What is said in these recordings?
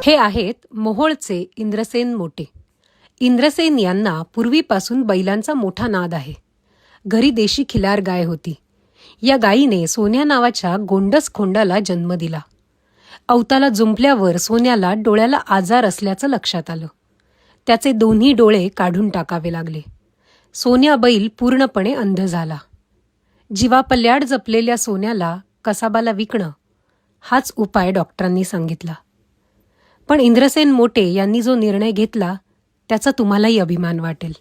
हे आहेत मोहोळचे इंद्रसेन मोटे. इंद्रसेन यांना पूर्वीपासून बैलांचा मोठा नाद आहे. घरी देशी खिलार गाय होती. या गायीने सोन्या नावाच्या गोंडस खोंडाला जन्म दिला. अवताला जुंपल्यावर सोन्याला डोळ्याला आजार असल्याचं लक्षात आलं. त्याचे दोन्ही डोळे काढून टाकावे लागले. सोन्या बैल पूर्णपणे अंध झाला. जीवापल्याड जपलेल्या सोन्याला कसाबाला विकणं हाच उपाय डॉक्टरांनी सांगितला. पण इंद्रसेन मोटे यांनी जो निर्णय घेतला त्याचा तुम्हालाही अभिमान वाटेल.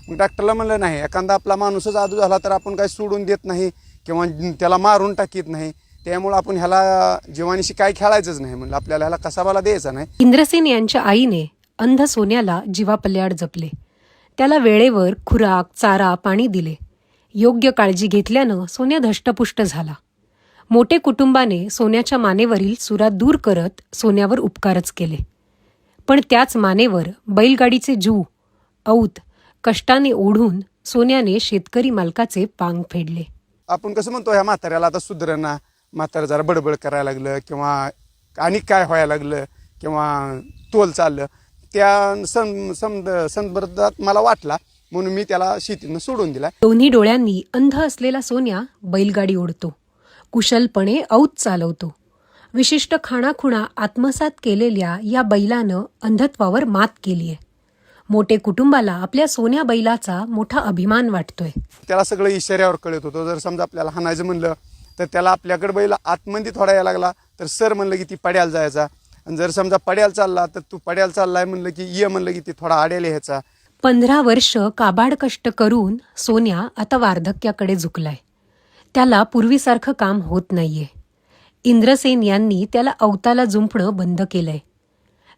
मग डॉक्टरला म्हणलं नाही, एखादा आपला माणूसच आदू झाला तर आपण काही सोडून देत नाही किंवा त्याला मारून टाकीत नाही. त्यामुळे आपण ह्याला जीवानीशी काय खेळायचंच नाही. म्हणलं आपल्याला ह्याला कसाबाला द्यायचा नाही. इंद्रसेन यांच्या आईने अंध सोन्याला जीवापल्याड जपले. त्याला वेळेवर खुराक, चारा, पाणी दिले. योग्य काळजी घेतल्यानं सोन्या धष्टपुष्ट झाला. मोटे कुटुंबाने सोन्याच्या मानेवरील सुरा दूर करत सोन्यावर उपकारच केले. पण त्याच मानेवर बैलगाडीचे जू, औत कष्टाने ओढून सोन्याने शेतकरी मालकाचे पांग फेडले. आपण कसं म्हणतो ह्या म्हाताऱ्याला आता सुधरणा, म्हातारा जरा बडबड करायला लागलं किंवा आणि काय व्हायला लागलं किंवा तोल चाललं, त्या संदर्भात मला वाटला म्हणून मी त्याला शेतीनं सोडून दिला. दोन्ही डोळ्यांनी अंध असलेला सोन्या बैलगाडी ओढतो, कुशलपणे औत चालवतो. विशिष्ट खाणाखुणा आत्मसात केलेल्या या बैलानं अंधत्वावर मात केलीय. मोटे कुटुंबाला आपल्या सोन्या बैलाचा मोठा अभिमान वाटतोय. त्याला सगळं इशाऱ्यावर कळत होतं. जर समजा आपल्याला हाणायचं म्हणलं तर त्याला आपल्याकडे बैल आतमध्ये थोडा यायला लागला तर सर म्हणलं की ती पड्याला जायचा. आणि जर समजा पड्याला चालला तर तू पड्याला चाललाय म्हणलं की ये म्हणलं की ती थोडा आड्याला ह्याचा. 15 वर्ष काबाड कष्ट करून सोन्या आता वार्धक्याकडे झुकलाय. त्याला पूर्वीसारखं काम होत नाहीये. इंद्रसेन यांनी त्याला अवताला जुंपणं बंद केलंय.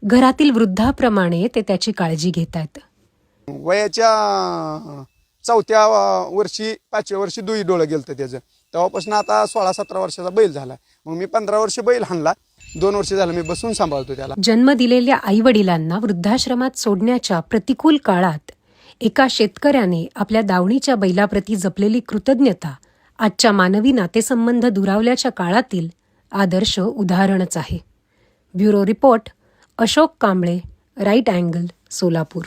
घरातील वृद्धाप्रमाणे ते त्याची काळजी घेतायत. वयाच्या 4थ्या वर्षी 5व्या वर्षी दुई डोळं गेलं त्याचं. तेव्हापासून आता 16-17 वर्षाचा बैल झाला. मग मी 15 वर्ष बैल हाणला. 2 वर्ष झालं मी बसून सांभाळतो त्याला. जन्म दिलेल्या आईवडिलांना वृद्धाश्रमात सोडण्याच्या प्रतिकूल काळात एका शेतकऱ्याने आपल्या दावणीच्या बैलाप्रती जपलेली कृतज्ञता आजच्या मानवी नातेसंबंध दुरावल्याच्या काळातील आदर्श उदाहरणच आहे. Bureau report, Ashok Kamble, right angle, Solapur.